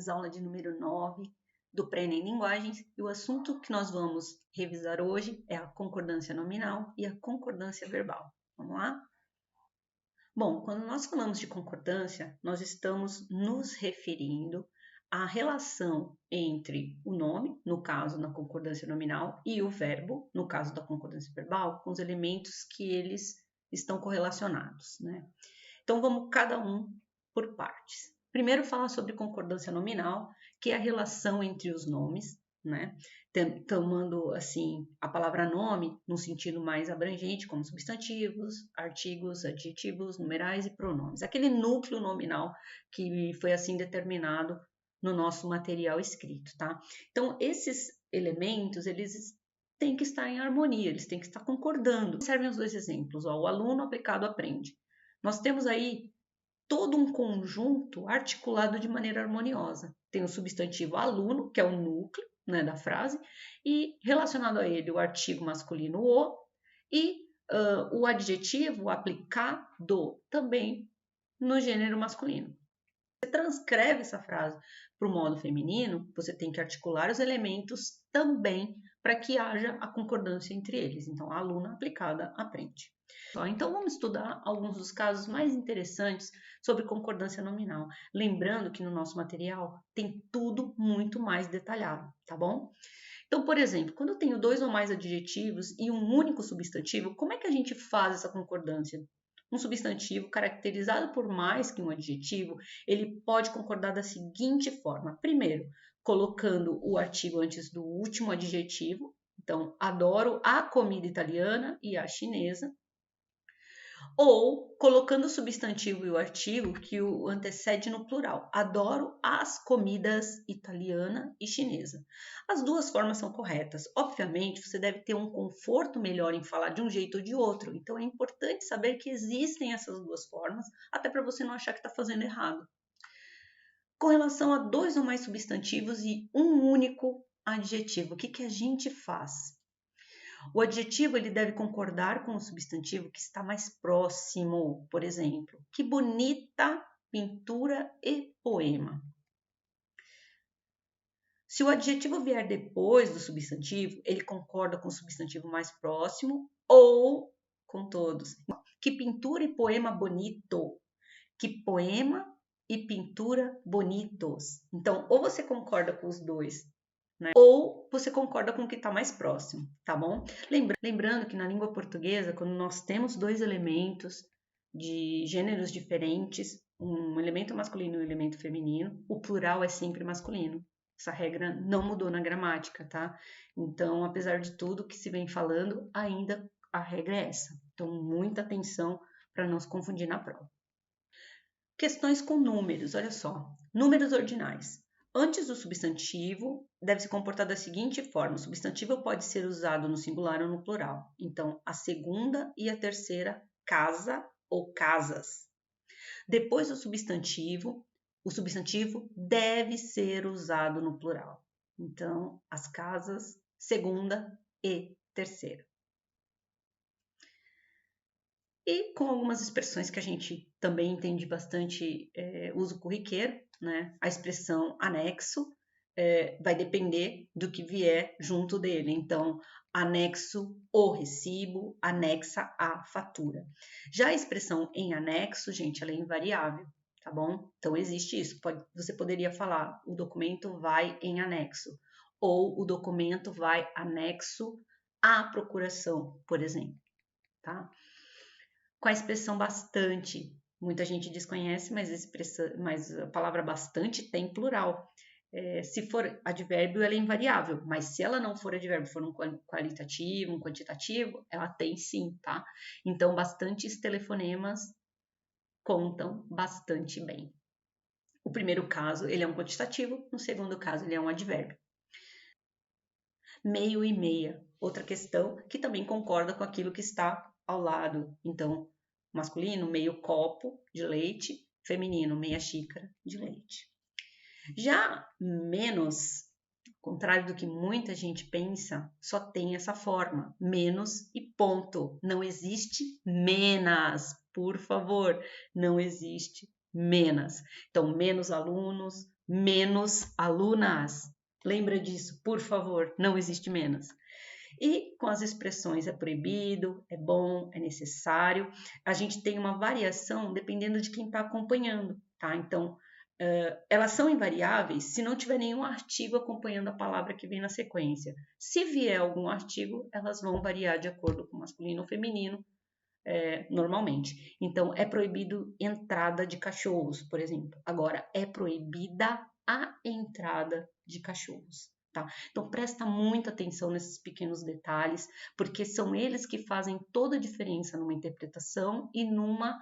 bem-vindos à aula de número 9 do Pré-ENEM Linguagens. E o assunto que nós vamos revisar hoje é a concordância nominal e a concordância verbal. Vamos lá? Bom, quando nós falamos de concordância, nós estamos nos referindo à relação entre o nome, no caso na concordância nominal, e o verbo, no caso da concordância verbal, com os elementos que eles estão correlacionados, né? Então, vamos cada um por partes. Primeiro, falar sobre concordância nominal, que é a relação entre os nomes, né? Tomando, assim, a palavra nome no sentido mais abrangente, como substantivos, artigos, adjetivos, numerais e pronomes. Aquele núcleo nominal que foi assim determinado no nosso material escrito, tá? Então, esses elementos, eles têm que estar em harmonia, eles têm que estar concordando. Servem os dois exemplos, ó, o aluno aplicado aprende. Nós temos aí todo um conjunto articulado de maneira harmoniosa. Tem o substantivo aluno, que é o núcleo, né, da frase, e relacionado a ele o artigo masculino o e o adjetivo aplicado também no gênero masculino. Você transcreve essa frase para o modo feminino, você tem que articular os elementos também para que haja a concordância entre eles. Então, a aluna aplicada aprende. Então, vamos estudar alguns dos casos mais interessantes sobre concordância nominal. Lembrando que no nosso material tem tudo muito mais detalhado, tá bom? Então, por exemplo, quando eu tenho dois ou mais adjetivos e um único substantivo, como é que a gente faz essa concordância? Um substantivo caracterizado por mais que um adjetivo, ele pode concordar da seguinte forma. Primeiro, colocando o artigo antes do último adjetivo. Então, adoro a comida italiana e a chinesa. Ou colocando o substantivo e o artigo que o antecede no plural. Adoro as comidas italiana e chinesa. As duas formas são corretas. Obviamente, você deve ter um conforto melhor em falar de um jeito ou de outro. Então, é importante saber que existem essas duas formas, até para você não achar que está fazendo errado. Com relação a dois ou mais substantivos e um único adjetivo, o que a gente faz? O adjetivo ele deve concordar com o substantivo que está mais próximo. Por exemplo, que bonita pintura e poema. Se o adjetivo vier depois do substantivo, ele concorda com o substantivo mais próximo ou com todos. Que pintura e poema bonito. Que poema e pintura bonitos. Então, ou você concorda com os dois, né? Ou você concorda com o que está mais próximo, tá bom? Lembrando que na língua portuguesa, quando nós temos dois elementos de gêneros diferentes, um elemento masculino e um elemento feminino, o plural é sempre masculino. Essa regra não mudou na gramática, tá? Então, apesar de tudo que se vem falando, ainda a regra é essa. Então, muita atenção para não se confundir na prova. Questões com números, olha só. Números ordinais. Antes do substantivo, deve se comportar da seguinte forma: o substantivo pode ser usado no singular ou no plural. Então, a segunda e a terceira, casa ou casas. Depois do substantivo, o substantivo deve ser usado no plural. Então, as casas, segunda e terceira. E com algumas expressões que a gente também entende bastante uso corriqueiro, né? A expressão anexo vai depender do que vier junto dele. Então, anexo o recibo, anexa a fatura. Já a expressão em anexo, gente, ela é invariável, tá bom? Então, existe isso. Você poderia falar, o documento vai em anexo. Ou o documento vai anexo à procuração, por exemplo, tá? Com a expressão bastante. Muita gente desconhece, mas a palavra bastante tem plural. Se for advérbio, ela é invariável, mas se ela não for advérbio, for um qualitativo, um quantitativo, ela tem sim, tá? Então, bastantes telefonemas contam bastante bem. O primeiro caso, ele é um quantitativo, no segundo caso, ele é um advérbio. Meio e meia, outra questão que também concorda com aquilo que está ao lado. Então, masculino, meio copo de leite, feminino, meia xícara de leite. Já menos, ao contrário do que muita gente pensa, só tem essa forma, menos e ponto. Não existe menos, por favor, não existe menos. Então, menos alunos, menos alunas. Lembra disso, por favor, não existe menos. E com as expressões é proibido, é bom, é necessário, a gente tem uma variação dependendo de quem está acompanhando, tá? Então, elas são invariáveis se não tiver nenhum artigo acompanhando a palavra que vem na sequência. Se vier algum artigo, elas vão variar de acordo com masculino ou feminino, normalmente. Então, é proibido entrada de cachorros, por exemplo. Agora, é proibida a entrada de cachorros. Tá? Então, presta muita atenção nesses pequenos detalhes, porque são eles que fazem toda a diferença numa interpretação e numa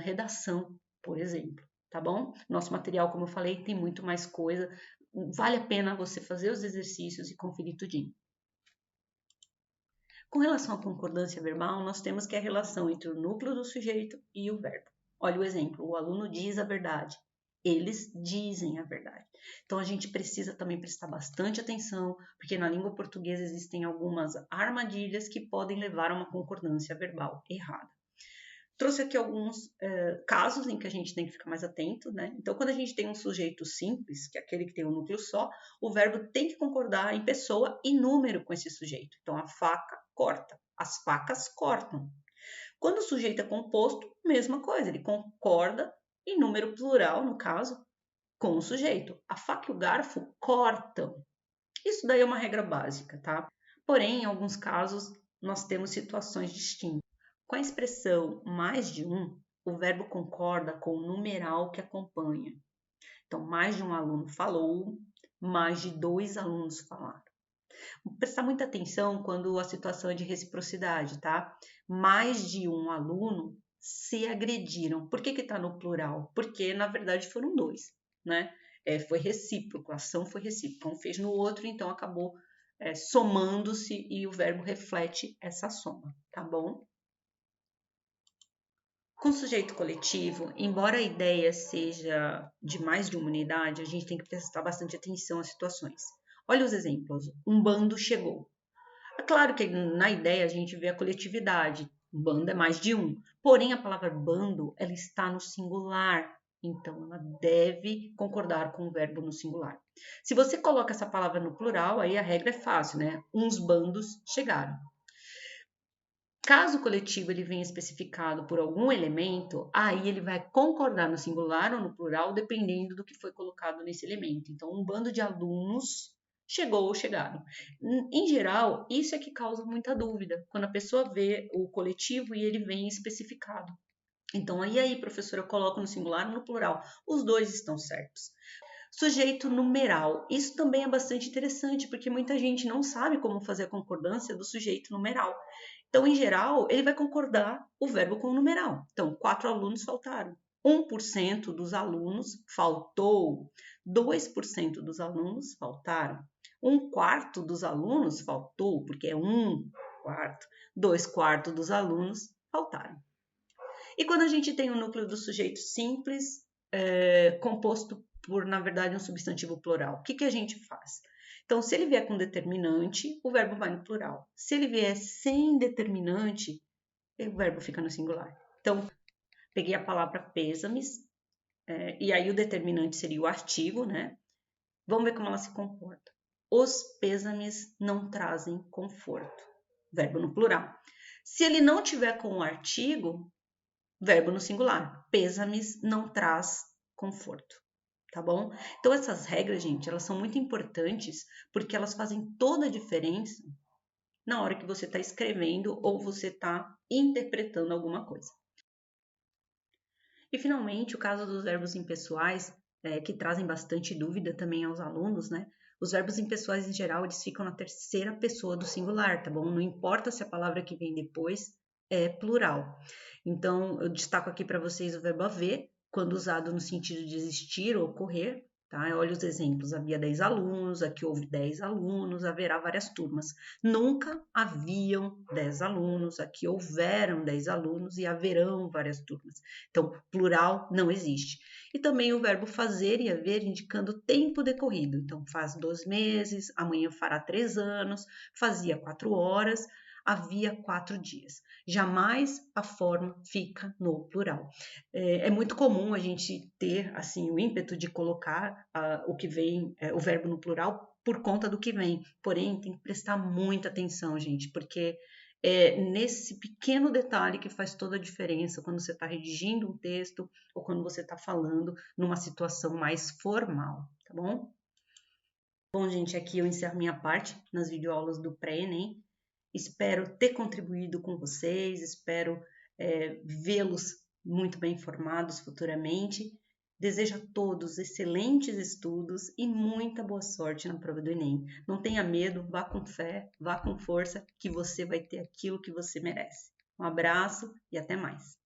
redação, por exemplo. Tá bom? Nosso material, como eu falei, tem muito mais coisa. Vale a pena você fazer os exercícios e conferir tudinho. Com relação à concordância verbal, nós temos que a relação entre o núcleo do sujeito e o verbo. Olha o exemplo, o aluno diz a verdade, eles dizem a verdade. Então a gente precisa também prestar bastante atenção, porque na língua portuguesa existem algumas armadilhas que podem levar a uma concordância verbal errada. Trouxe aqui alguns casos em que a gente tem que ficar mais atento, né? Então, quando a gente tem um sujeito simples, que é aquele que tem um núcleo só, o verbo tem que concordar em pessoa e número com esse sujeito. Então, a faca corta, as facas cortam. Quando o sujeito é composto, mesma coisa, ele concorda em número plural, no caso, com o sujeito. A faca e o garfo cortam. Isso daí é uma regra básica, tá? Porém, em alguns casos, nós temos situações distintas. Com a expressão mais de um, o verbo concorda com o numeral que acompanha. Então, mais de um aluno falou, mais de 2 alunos falaram. Prestar muita atenção quando a situação é de reciprocidade, tá? Mais de um aluno se agrediram. Por que está no plural? Porque, na verdade, foram 2, né? Foi recíproco, a ação foi recíproca. Um fez no outro, então acabou somando-se e o verbo reflete essa soma, tá bom? Com sujeito coletivo, embora a ideia seja de mais de uma unidade, a gente tem que prestar bastante atenção às situações. Olha os exemplos. Um bando chegou. É claro que na ideia a gente vê a coletividade. Um bando é mais de um. Porém, a palavra bando, ela está no singular. Então, ela deve concordar com o verbo no singular. Se você coloca essa palavra no plural, aí a regra é fácil, né? Uns bandos chegaram. Caso o coletivo ele venha especificado por algum elemento, aí ele vai concordar no singular ou no plural, dependendo do que foi colocado nesse elemento. Então, um bando de alunos chegou ou chegaram. Em geral, isso é que causa muita dúvida, quando a pessoa vê o coletivo e ele vem especificado. Então, aí, professora, eu coloco no singular ou no plural. Os dois estão certos. Sujeito numeral. Isso também é bastante interessante, porque muita gente não sabe como fazer a concordância do sujeito numeral. Então, em geral, ele vai concordar o verbo com o numeral. Então, 4 alunos faltaram. 1% dos alunos faltou. 2% dos alunos faltaram. 1/4 dos alunos faltou, porque é 1/4. 2/4 dos alunos faltaram. E quando a gente tem um núcleo do sujeito simples, composto por, na verdade, um substantivo plural, o que a gente faz? Então, se ele vier com determinante, o verbo vai no plural. Se ele vier sem determinante, o verbo fica no singular. Então, peguei a palavra pêsames, e aí o determinante seria o artigo, né? Vamos ver como ela se comporta. Os pêsames não trazem conforto. Verbo no plural. Se ele não tiver com o artigo, verbo no singular. Pêsames não traz conforto. Tá bom? Então, essas regras, gente, elas são muito importantes porque elas fazem toda a diferença na hora que você está escrevendo ou você está interpretando alguma coisa. E, finalmente, o caso dos verbos impessoais, que trazem bastante dúvida também aos alunos, né? Os verbos impessoais, em geral, eles ficam na terceira pessoa do singular, tá bom? Não importa se a palavra que vem depois é plural. Então, eu destaco aqui para vocês o verbo haver, quando usado no sentido de existir ou ocorrer, tá? Olha os exemplos, havia 10 alunos, aqui houve 10 alunos, haverá várias turmas. Nunca haviam 10 alunos, aqui houveram 10 alunos e haverão várias turmas. Então, plural não existe. E também o verbo fazer e haver indicando tempo decorrido. Então, faz 2 meses, amanhã fará 3 anos, fazia 4 horas. havia 4 dias. Jamais a forma fica no plural. É muito comum a gente ter assim o ímpeto de colocar o que vem, o verbo no plural por conta do que vem. Porém, tem que prestar muita atenção, gente, porque é nesse pequeno detalhe que faz toda a diferença quando você está redigindo um texto ou quando você está falando numa situação mais formal, tá bom? Bom, gente, aqui eu encerro minha parte nas videoaulas do pré-ENEM. Espero ter contribuído com vocês, espero vê-los muito bem informados futuramente. Desejo a todos excelentes estudos e muita boa sorte na prova do Enem. Não tenha medo, vá com fé, vá com força, que você vai ter aquilo que você merece. Um abraço e até mais.